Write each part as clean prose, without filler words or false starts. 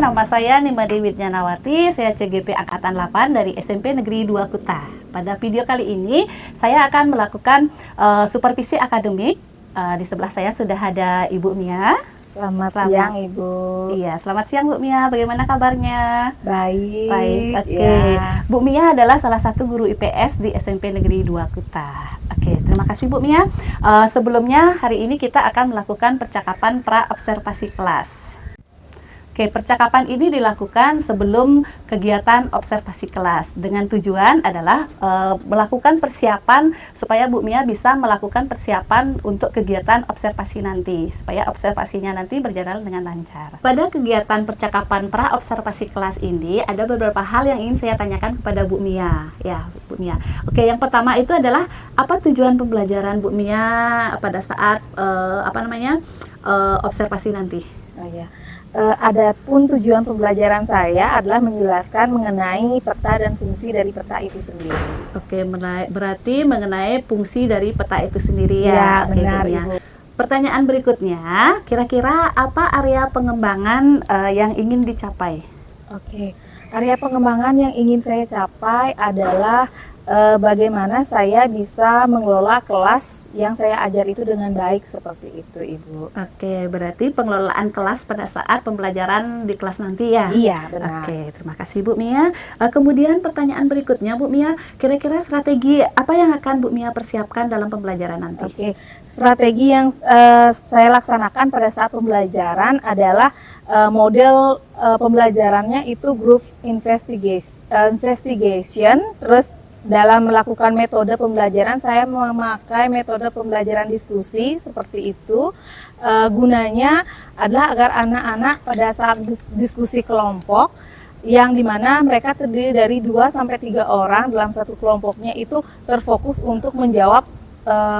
nama saya Nimade Widjanawati, saya CGP Angkatan 8 dari SMP Negeri 2 Kuta. Pada video kali ini, saya akan melakukan supervisi akademik. Di sebelah saya sudah ada Ibu Mia. Selamat siang, Ibu. Iya, selamat siang Bu Mia. Bagaimana kabarnya? Baik. Baik, oke. Ya. Bu Mia adalah salah satu guru IPS di SMP Negeri 2 Kuta. Oke, terima kasih Bu Mia. Sebelumnya hari ini kita akan melakukan percakapan pra-observasi kelas. Oke, percakapan ini dilakukan sebelum kegiatan observasi kelas dengan tujuan adalah melakukan persiapan supaya Bu Mia bisa melakukan persiapan untuk kegiatan observasi nanti, supaya observasinya nanti berjalan dengan lancar. Pada kegiatan percakapan pra-observasi kelas ini ada beberapa hal yang ingin saya tanyakan kepada Bu Mia, ya Bu Mia. Oke, yang pertama itu adalah apa tujuan pembelajaran Bu Mia pada saat observasi nanti? Oh ya. Adapun tujuan pembelajaran saya adalah menjelaskan mengenai peta dan fungsi dari peta itu sendiri. Oke, berarti mengenai fungsi dari peta itu sendiri ya. Ya, Oke, benar, Bu Mia. Ibu. Pertanyaan berikutnya, kira-kira apa area pengembangan yang ingin dicapai? Oke. Area pengembangan yang ingin saya capai adalah bagaimana saya bisa mengelola kelas yang saya ajar itu dengan baik seperti itu, Ibu. Oke, berarti pengelolaan kelas pada saat pembelajaran di kelas nanti ya? Iya, benar. Oke, terima kasih Bu Mia. Kemudian pertanyaan berikutnya Bu Mia, kira-kira strategi apa yang akan Bu Mia persiapkan dalam pembelajaran nanti? Oke, strategi yang saya laksanakan pada saat pembelajaran adalah model pembelajarannya itu group investigation, terus dalam melakukan metode pembelajaran saya memakai metode pembelajaran diskusi seperti itu. Gunanya adalah agar anak-anak pada saat diskusi kelompok yang dimana mereka terdiri dari 2 sampai 3 orang dalam satu kelompoknya itu terfokus untuk menjawab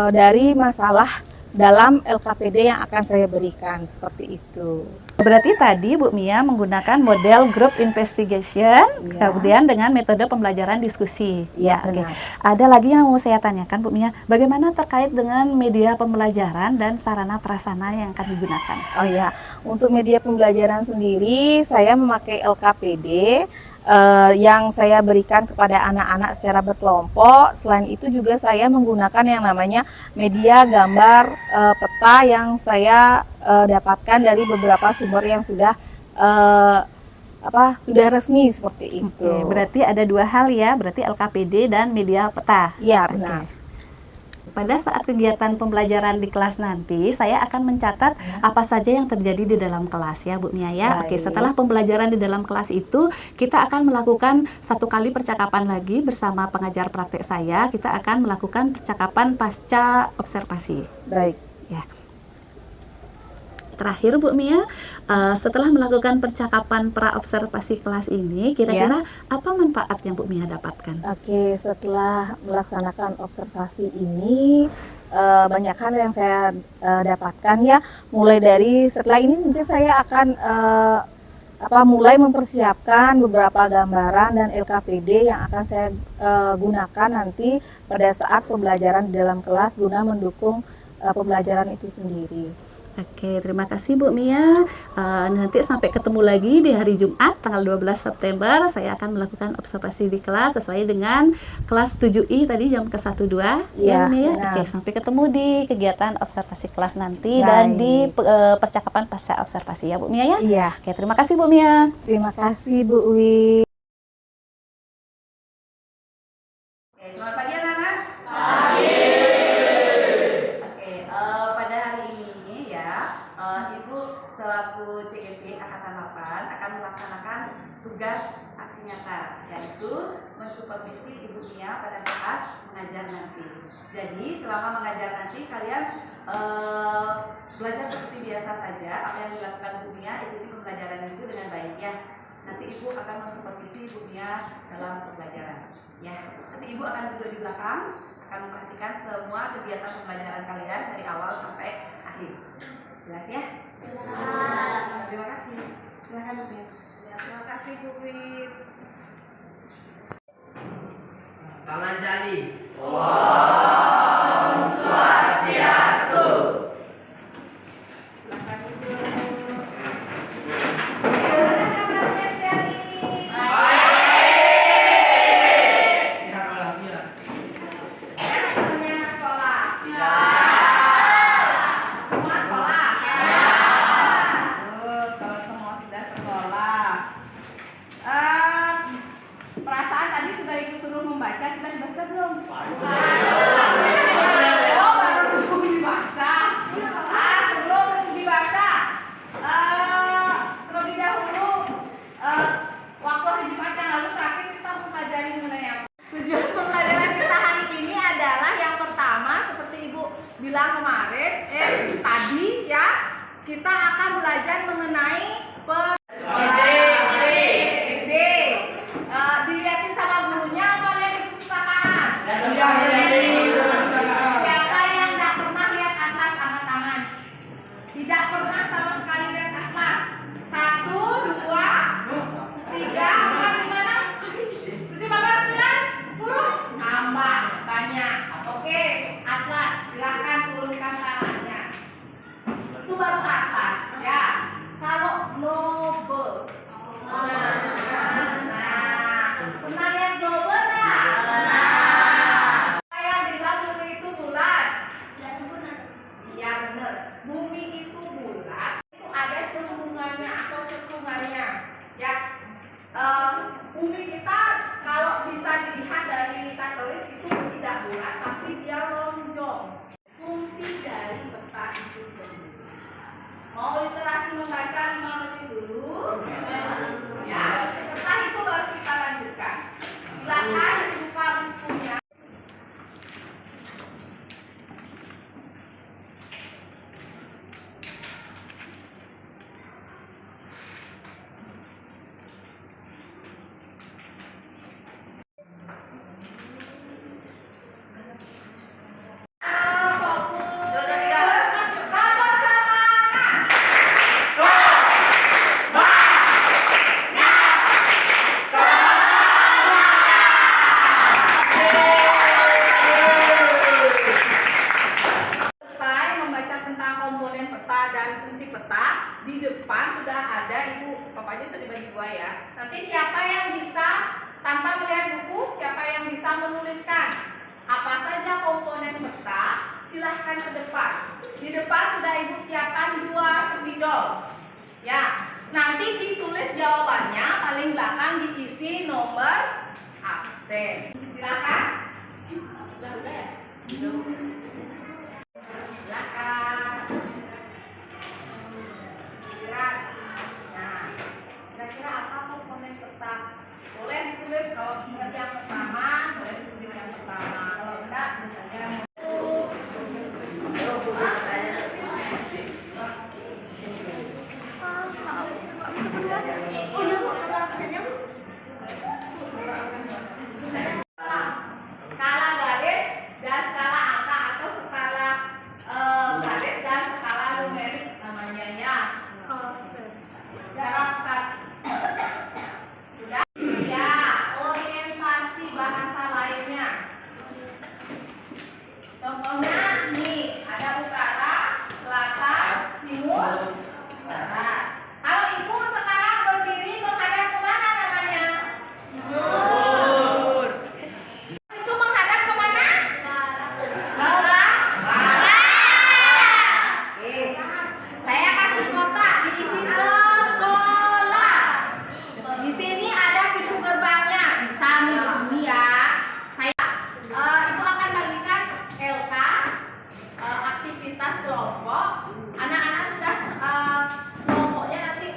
dari masalah dalam LKPD yang akan saya berikan seperti itu. Berarti tadi Bu Mia menggunakan model group investigation, Ya. kemudian dengan metode pembelajaran diskusi. Ya, Oke. benar. Ada lagi yang mau saya tanyakan Bu Mia, bagaimana terkait dengan media pembelajaran dan sarana prasarana yang akan digunakan? Oh ya, untuk media pembelajaran sendiri saya memakai LKPD yang saya berikan kepada anak-anak secara berkelompok. Selain itu juga saya menggunakan yang namanya media gambar peta yang saya dapatkan dari beberapa sumber yang sudah sudah resmi seperti itu. Oke, berarti ada 2 hal ya, berarti LKPD dan media peta. Iya, Oke. benar. Pada saat kegiatan pembelajaran di kelas nanti, saya akan mencatat apa saja yang terjadi di dalam kelas ya Bu Mia ya. Oke, Baik. setelah pembelajaran di dalam kelas itu, kita akan melakukan 1 kali percakapan lagi bersama pengajar praktek saya. Kita akan melakukan percakapan pasca observasi. Baik. Ya. Terakhir Bu Mia, setelah melakukan percakapan pra-observasi kelas ini, kira-kira apa manfaat yang Bu Mia dapatkan? Oke, setelah melaksanakan observasi ini banyak hal yang saya dapatkan ya. Mulai dari setelah ini mungkin saya akan mulai mempersiapkan beberapa gambaran dan LKPD yang akan saya gunakan nanti pada saat pembelajaran di dalam kelas guna mendukung pembelajaran itu sendiri. Oke, terima kasih Bu Mia. Nanti sampai ketemu lagi di hari Jumat tanggal 12 September. Saya akan melakukan observasi di kelas sesuai dengan kelas 7I tadi jam ke-12. Ya, Bu Mia. benar. Oke, sampai ketemu di kegiatan observasi kelas nanti Baik. dan di percakapan pasca observasi ya Bu Mia ya. Iya, Oke, terima kasih Bu Mia. terima kasih Bu Wi. Oke, selamat pagi anak-anak. Pagi. Oke, pada hari ini ya, Ibu selaku CGP Angkatan 8 akan melaksanakan tugas aksi nyata, yaitu mensupervisi Ibu Mia pada saat mengajar nanti. Jadi selama mengajar nanti kalian belajar seperti biasa saja. Apa yang dilakukan Bu Mia, ikuti pembelajaran itu dengan baik ya. Nanti Ibu akan mensupervisi Bu Mia dalam pembelajaran. Ya, nanti Ibu akan duduk di belakang, akan memperhatikan semua kegiatan pembelajaran kalian dari awal sampai akhir. Jelas ya? Jelas. Terima kasih. Silakan Bu Mia. Ya, terima kasih Bu Wi. Tangan jali. Silakan duduk. tadi ya kita akan belajar mengenai SD. Dilihatin sama gurunya apa lihat di perpustakaan? Siapa yang tidak pernah lihat atlas angkat tangan? Tidak pernah sama sekali lihat atlas. 1, 2, 3, 4, 5, 6, 7, 8, 9, 10. Tambah banyak. Oke, atlas. Silakan turunkan tangannya. Itu baru atlas ya. Kalau Nobel. Pernah lihat Nobel nggak? Apa yang bilang bumi itu bulat? Tidak sempurna. Iya benar. Bumi itu bulat. Itu ada cembungannya atau cekungannya. Ya. Bumi kita kalau bisa dilihat dari satelit itu tidak bulat, tapi dia lonjong. Fungsi dari peta itu sendiri. Mau literasi membaca 5 menit dulu? Ya. Setelah itu baru kita lanjutkan. Silakan buka bukunya. Di depan sudah ada ibu, papanya sudah dibagi 2 ya. Nanti siapa yang bisa tanpa melihat buku, siapa yang bisa menuliskan apa saja komponen peta, silahkan ke depan. Di depan sudah ibu siapkan 2 spidol. Ya, nanti ditulis jawabannya, paling belakang diisi nomor absen. Silakan. Sudah ya? Silakan. Nah, kira-kira apa komponen peta? Boleh ditulis kalau ingat yang pertama, boleh ditulis yang pertama. Kalau enggak, misalnya skala garis dan skala angka atau skala garis dan skala numerik namanya ya. Dalam skala sudah ya, orientasi bahasa lainnya. Contohnya nih, ada utara, selatan, timur, barat. Kalau ibu sekarang berdiri menghadap kemana namanya? Timur. Itu menghadap kemana? Barat. Oke. Saya kasih kotak diisi sekolah. Di sini ada pintu gerbangnya. Misalnya ini ya. Saya itu akan bagikan LK aktivitas kelompok. Anak-anak sudah kelompoknya nanti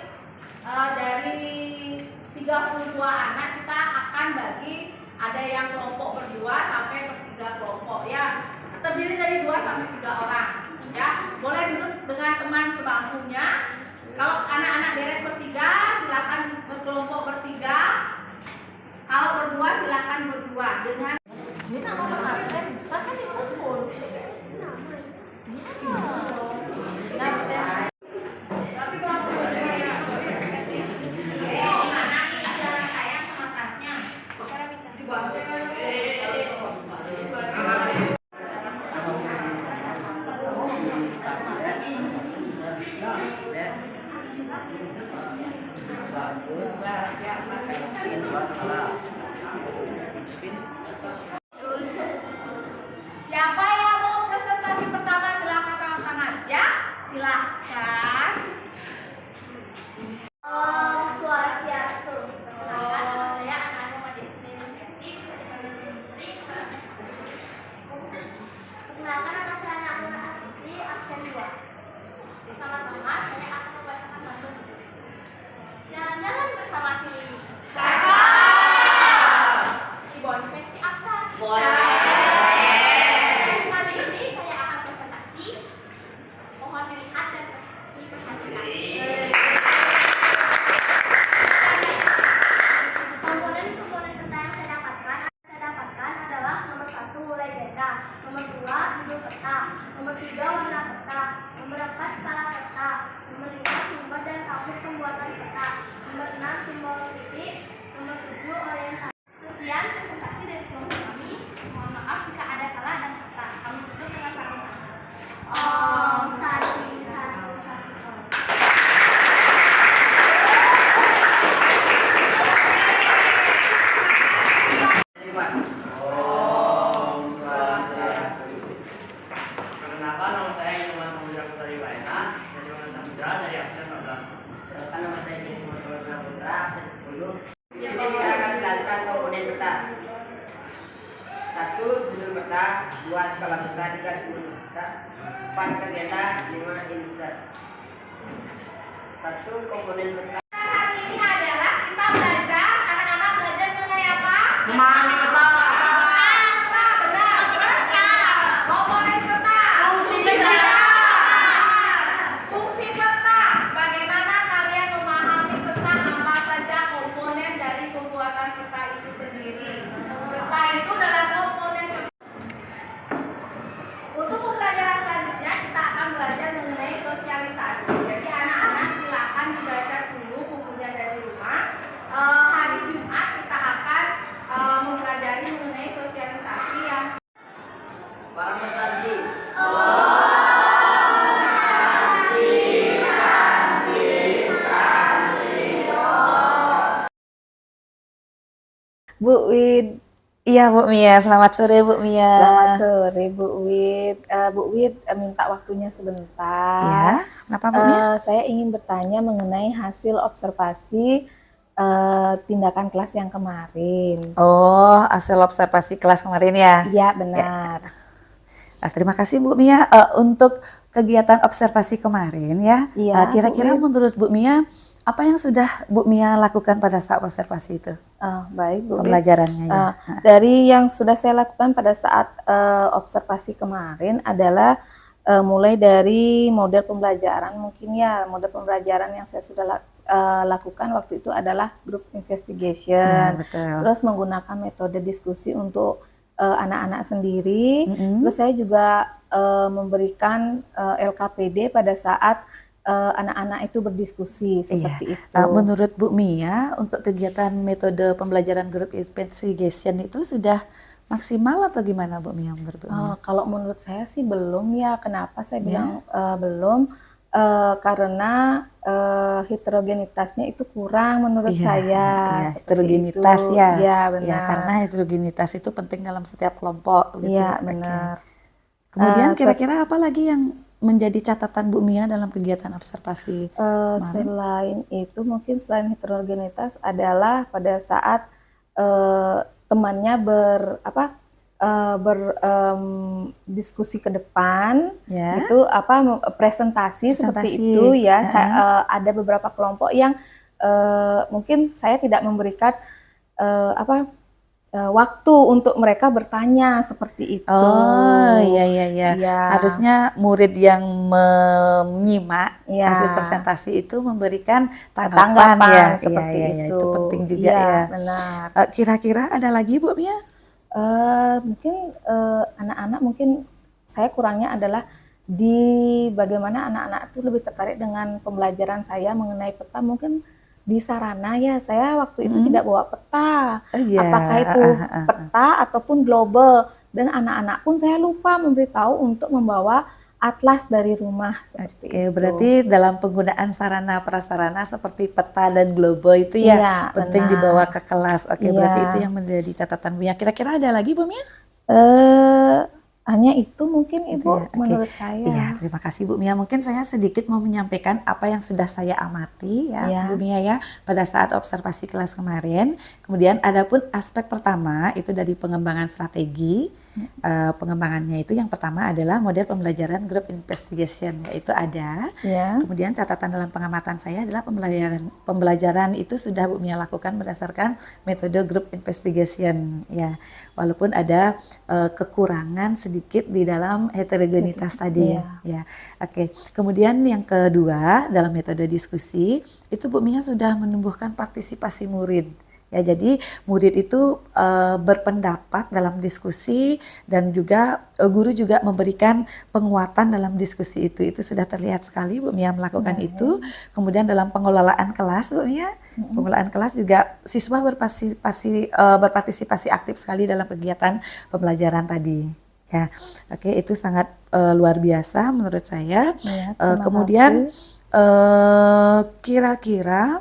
dari 32 anak kita akan bagi, ada yang kelompok berdua sampai bertiga kelompok ya. Terdiri dari 2 sampai 3 orang ya. Boleh duduk dengan teman sebangkunya. Kalau anak-anak deret bertiga silakan berkelompok bertiga. Kalau berdua silakan berdua dengan tapi kalau siapa yang mau presentasi pertama silakan angkat tangan ya, silahkan. Swastiastu. Perkenalkan, nama saya Ana Muhammad Ismi Nurjati, bisa dipanggil Istri. Perkenalkan, nama saya Ana Muhammad Asri, absen 2. Sama-sama, saya akan membacakan langsung. Jalan-jalan bersama si Lili. Dibonceng si Aksa. Kali ini saya akan presentasi Saya Dimanan Saputra dari absen 14. Perkenalkan, nama saya Gini Sumatera Putra, absen 10. Di sini kita akan menjelaskan komponen peta. 1. Judul peta, 2. Skala peta, 3. Simbol peta, 4. Kegiatan, 5. Insert. 1. Komponen peta. Hari ini adalah kita belajar, anak-anak belajar mengenai apa? Memahami peta. Peta, benar. Terus komponen peta. Fungsi peta. Fungsi peta. Bagaimana kalian memahami tentang apa saja komponen dari pembuatan peta itu sendiri? Setelah itu dalam komponen peta. Untuk pembelajaran selanjutnya kita akan belajar mengenai sosialisasi. Jadi anak-anak silakan dibaca dulu bukunya dari rumah. Hari Jumat kita akan mempelajari mengenai sosialisasi yang Para Mas Andi. Bu Wid, Iya Bu Mia, selamat sore Bu Mia. selamat sore Bu Wid. Bu Wid minta waktunya sebentar. Ya, kenapa Bu Mia? Saya ingin bertanya mengenai hasil observasi tindakan kelas yang kemarin. Oh, hasil observasi kelas kemarin ya. Iya benar. Terima kasih Bu Mia untuk kegiatan observasi kemarin ya. Iya, Kira-kira Bu Wid. menurut Bu Mia apa yang sudah Bu Mia lakukan pada saat observasi itu? Baik Bu Wid. Pembelajarannya ya. Dari yang sudah saya lakukan pada saat observasi kemarin adalah mulai dari model pembelajaran, mungkin ya model pembelajaran yang saya sudah lakukan waktu itu adalah group investigation. Betul. Terus menggunakan metode diskusi untuk anak-anak sendiri. Mm-mm. Terus saya juga memberikan LKPD pada saat anak-anak itu berdiskusi seperti itu. Menurut Bu Mia, untuk kegiatan metode pembelajaran group investigation itu sudah maksimal atau gimana Bu Mia menurut Bu Mia? Kalau menurut saya sih belum ya. Kenapa saya bilang belum? Karena heterogenitasnya itu kurang menurut saya. Seperti Heterogenitas itu. ya. Ya benar. Ya, karena heterogenitas itu penting dalam setiap kelompok. Gitu. Iya Oke. benar. Kemudian kira-kira apa lagi yang menjadi catatan Bu Mia dalam kegiatan observasi? Selain itu mungkin selain heterogenitas adalah pada saat temannya diskusi ke depan, Ya. itu presentasi seperti Presentasi. itu ya. Ada beberapa kelompok yang mungkin saya tidak memberikan waktu untuk mereka bertanya seperti itu. Oh iya. Iya. Harusnya murid yang menyimak Iya. hasil presentasi itu memberikan tanggapan ya. seperti Iya, itu. itu penting juga Iya, ya. benar. Kira-kira ada lagi Bu Mia? Mungkin anak-anak mungkin saya kurangnya adalah di bagaimana anak-anak itu lebih tertarik dengan pembelajaran saya mengenai peta. Mungkin di sarana ya, saya waktu itu tidak bawa peta. Iya. Apakah itu peta ataupun global, dan anak-anak pun saya lupa memberitahu untuk membawa atlas dari rumah seperti Oke, itu. berarti dalam penggunaan sarana prasarana seperti peta dan global itu ya Iya, penting benar. dibawa ke kelas. Oke, Iya. berarti itu yang menjadi catatan Bu Mia. Kira-kira ada lagi Bu Mia? Hanya itu mungkin Ibu Itu ya, oke. menurut saya. Iya, terima kasih Bu Mia. Mungkin saya sedikit mau menyampaikan apa yang sudah saya amati ya, Iya. Bu Mia ya, pada saat observasi kelas kemarin. Kemudian adapun aspek pertama itu dari pengembangan strategi. Pengembangannya itu yang pertama adalah model pembelajaran group investigation, yaitu ada. Ya. Kemudian catatan dalam pengamatan saya adalah pembelajaran itu sudah Bu Mia lakukan berdasarkan metode group investigation ya. Walaupun ada kekurangan sedikit di dalam heterogenitas tadi ya. Oke. Kemudian yang kedua dalam metode diskusi itu Bu Mia sudah menumbuhkan partisipasi murid. Ya, jadi murid itu berpendapat dalam diskusi dan juga guru juga memberikan penguatan dalam diskusi itu. Itu sudah terlihat sekali Bu Mia melakukan itu. Kemudian dalam pengelolaan kelas Bu Mia, pengelolaan kelas juga siswa berpartisipasi aktif sekali dalam kegiatan pembelajaran tadi. Ya, oke, itu sangat luar biasa menurut saya. Ya, terima Kemudian kasih. kira-kira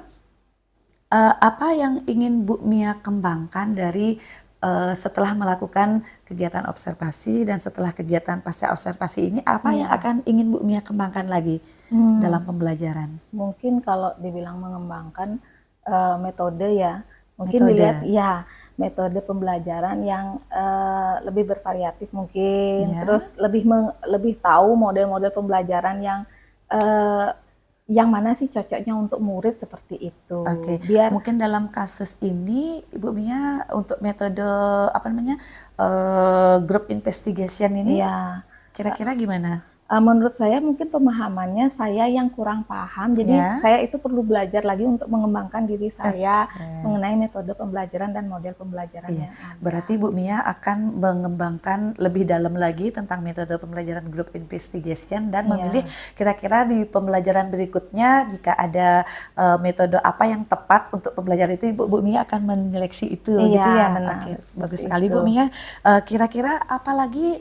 apa yang ingin Bu Mia kembangkan dari setelah melakukan kegiatan observasi dan setelah kegiatan pasca observasi ini apa yang akan ingin Bu Mia kembangkan lagi dalam pembelajaran? Mungkin kalau dibilang mengembangkan metode ya, mungkin Metode. dilihat ya metode pembelajaran yang lebih bervariatif mungkin, Ya. terus lebih tahu model-model pembelajaran yang mana sih cocoknya untuk murid seperti itu. Oke, Biar mungkin dalam kasus ini Ibu Mia untuk metode apa namanya group investigation ini ya kira-kira gimana? menurut saya mungkin pemahamannya saya yang kurang paham, jadi Ya. saya itu perlu belajar lagi untuk mengembangkan diri saya Oke. mengenai metode pembelajaran dan model pembelajaran Iya, yang ada. berarti Bu Mia akan mengembangkan lebih dalam lagi tentang metode pembelajaran group investigation dan Iya. memilih kira-kira di pembelajaran berikutnya jika ada metode apa yang tepat untuk pembelajaran itu Bu Mia akan menyeleksi itu Iya, gitu ya. benar, Oke, seperti bagus sekali itu. Bu Mia. Kira-kira apa lagi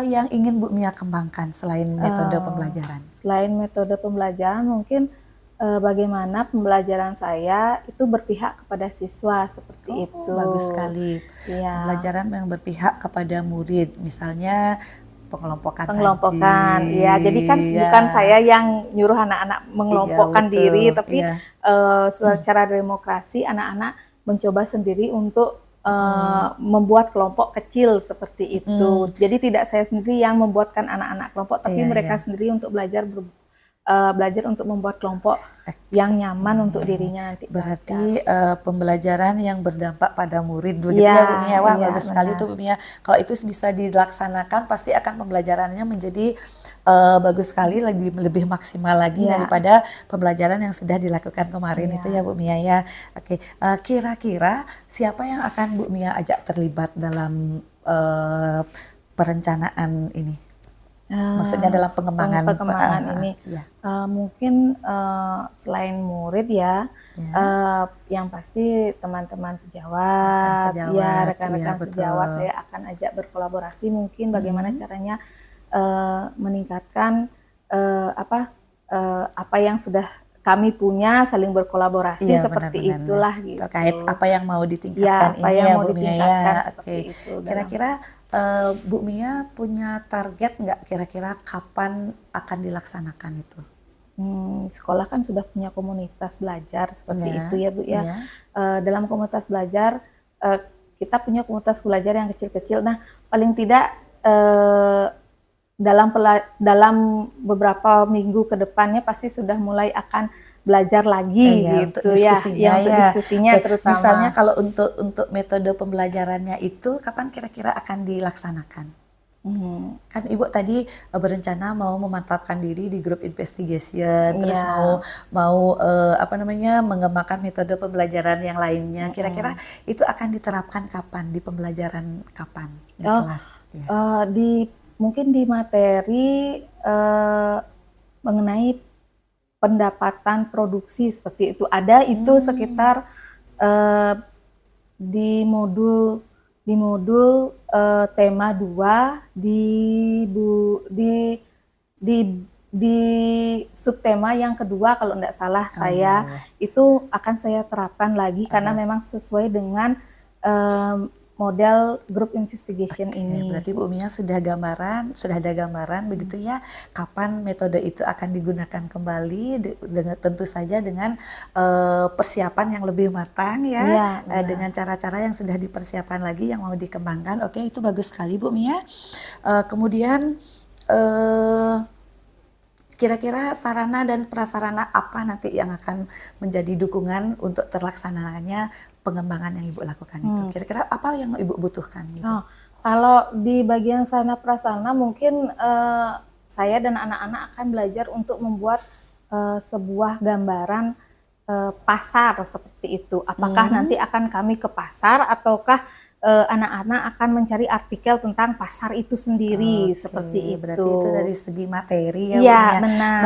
yang ingin Bu Mia kembangkan selain metode pembelajaran? Selain metode pembelajaran, mungkin bagaimana pembelajaran saya itu berpihak kepada siswa seperti itu. Bagus sekali. Iya. Pembelajaran yang berpihak kepada murid, misalnya pengelompokan tadi. Ya. Jadi kan Iya. bukan saya yang nyuruh anak-anak mengelompokkan Iya, betul. diri, tapi Iya. secara demokrasi anak-anak mencoba sendiri untuk membuat kelompok kecil seperti itu. Jadi tidak saya sendiri yang membuatkan anak-anak kelompok, tapi Iya, mereka iya. sendiri untuk belajar untuk membuat kelompok yang nyaman untuk dirinya nanti Berarti belajar. pembelajaran yang berdampak pada murid begitu Iya, ya Bu Mia. Wah, iya, bagus sekali benar. tuh Bu Mia. Kalau itu bisa dilaksanakan pasti akan pembelajarannya menjadi bagus sekali, lebih maksimal lagi Iya. daripada pembelajaran yang sudah dilakukan kemarin Iya. itu ya Bu Mia ya. Oke, kira-kira siapa yang akan Bu Mia ajak terlibat dalam perencanaan ini? Maksudnya dalam pengembangan ini. ya. Mungkin selain murid ya, Ya. yang pasti teman-teman sejawat, Rekan sejawat, ya iya, rekan-rekan betul. sejawat saya akan ajak berkolaborasi mungkin bagaimana caranya meningkatkan apa yang sudah kami punya, saling berkolaborasi Iya, seperti benar-benar. itulah gitu. Terkait apa yang mau ditingkatkan Ya, apa ini yang ya mau Bu Mia ya. ditingkatkan seperti Oke. itu dalam- Kira-kira Bu Mia punya target nggak kira-kira kapan akan dilaksanakan itu? Sekolah kan sudah punya komunitas belajar seperti Iya, itu ya Bu ya. iya. Dalam komunitas belajar kita punya komunitas belajar yang kecil-kecil. Nah, paling tidak dalam beberapa minggu ke depannya pasti sudah mulai akan belajar lagi Iya, gitu untuk ya. diskusinya Ya, untuk ya. diskusinya Oke, terutama. misalnya kalau untuk metode pembelajarannya itu kapan kira-kira akan dilaksanakan? Kan Ibu tadi berencana mau memantapkan diri di grup investigation, terus Iya. mau apa namanya mengembangkan metode pembelajaran yang lainnya. Kira-kira itu akan diterapkan kapan di pembelajaran kapan di Oh, kelas? Ya. Mungkin di materi mengenai pendapatan produksi seperti itu ada itu sekitar di modul tema 2 di subtema yang kedua kalau tidak salah saya itu akan saya terapkan lagi karena memang sesuai dengan model group investigation Oke, ini. berarti Bu Mia sudah ada gambaran begitu ya kapan metode itu akan digunakan kembali dengan tentu saja dengan persiapan yang lebih matang ya, Iya, benar. dengan cara-cara yang sudah dipersiapkan lagi yang mau dikembangkan. Oke, itu bagus sekali Bu Mia. Kemudian kira-kira sarana dan prasarana apa nanti yang akan menjadi dukungan untuk terlaksananya pengembangan yang Ibu lakukan itu? Kira-kira apa yang Ibu butuhkan? Gitu? Oh, kalau di bagian sarana prasarana mungkin saya dan anak-anak akan belajar untuk membuat sebuah gambaran pasar seperti itu. Apakah nanti akan kami ke pasar ataukah anak-anak akan mencari artikel tentang pasar itu sendiri Oke, seperti itu. berarti itu dari segi materi ya, Iya, Bu Mia. benar.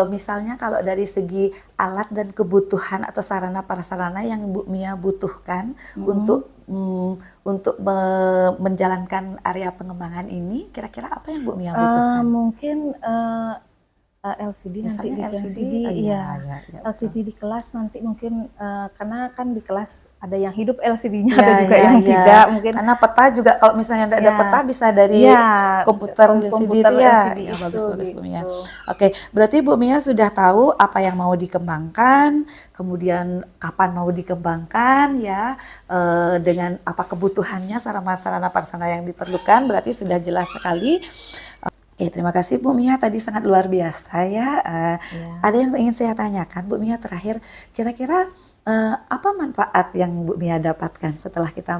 Misalnya kalau dari segi alat dan kebutuhan atau sarana prasarana yang Bu Mia butuhkan untuk menjalankan area pengembangan ini, kira-kira apa yang Bu Mia butuhkan? Mungkin LCD Misalnya nanti LCD, LCD, oh, iya. ya, LCD di kelas nanti mungkin karena kan di kelas ada yang hidup LCD-nya, ya, ada juga ya, yang ya. tidak mungkin. Karena peta juga kalau misalnya tidak ada Ya, peta bisa dari ya, komputer LCD komputer itu ya. LCD Ya, itu bagus Bu Mia. gitu. Oke, berarti Bu Mia sudah tahu apa yang mau dikembangkan, kemudian kapan mau dikembangkan ya, dengan apa kebutuhannya, sarana prasarana yang diperlukan, berarti sudah jelas sekali. Terima kasih Bu Mia, tadi sangat luar biasa ya. Ya. Ada yang ingin saya tanyakan Bu Mia terakhir, kira-kira apa manfaat yang Bu Mia dapatkan setelah kita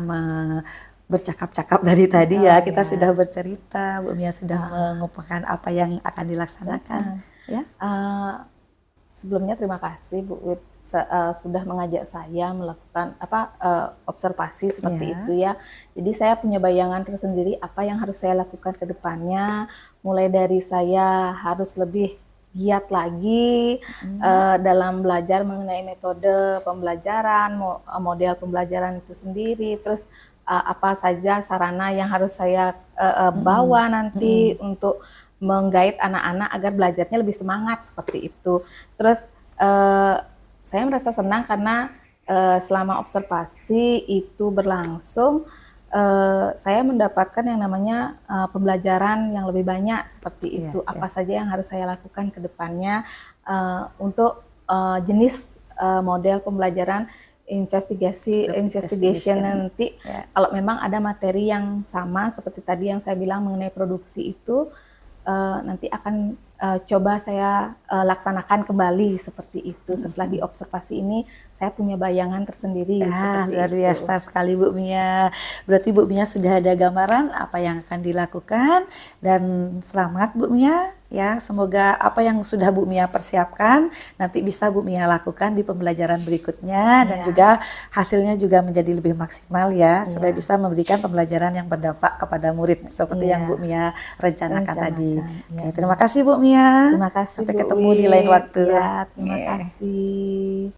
bercakap-cakap dari tadi ya, kita sudah bercerita, Bu Mia sudah mengumpulkan apa yang akan dilaksanakan ya. Sebelumnya terima kasih Bu Wit sudah mengajak saya melakukan observasi seperti itu ya. Jadi saya punya bayangan tersendiri apa yang harus saya lakukan ke depannya, mulai dari saya harus lebih giat lagi dalam belajar mengenai metode pembelajaran, model pembelajaran itu sendiri, terus apa saja sarana yang harus saya bawa nanti untuk menggait anak-anak agar belajarnya lebih semangat seperti itu. Terus saya merasa senang karena selama observasi itu berlangsung, saya mendapatkan yang namanya pembelajaran yang lebih banyak seperti itu. Apa saja yang harus saya lakukan ke depannya untuk jenis model pembelajaran investigation nanti. Kalau memang ada materi yang sama seperti tadi yang saya bilang mengenai produksi itu, nanti akan coba saya laksanakan kembali seperti itu. Setelah diobservasi ini, saya punya bayangan tersendiri. Luar biasa sekali Bu Mia. Berarti Bu Mia sudah ada gambaran apa yang akan dilakukan, dan selamat Bu Mia ya. Semoga apa yang sudah Bu Mia persiapkan nanti bisa Bu Mia lakukan di pembelajaran berikutnya, dan juga hasilnya juga menjadi lebih maksimal ya, supaya bisa memberikan pembelajaran yang berdampak kepada murid seperti yang Bu Mia rencanakan tadi. Oke, terima kasih Bu Mia. Terima kasih Sampai Bu ketemu Wit. di lain waktu. Ya, terima kasih.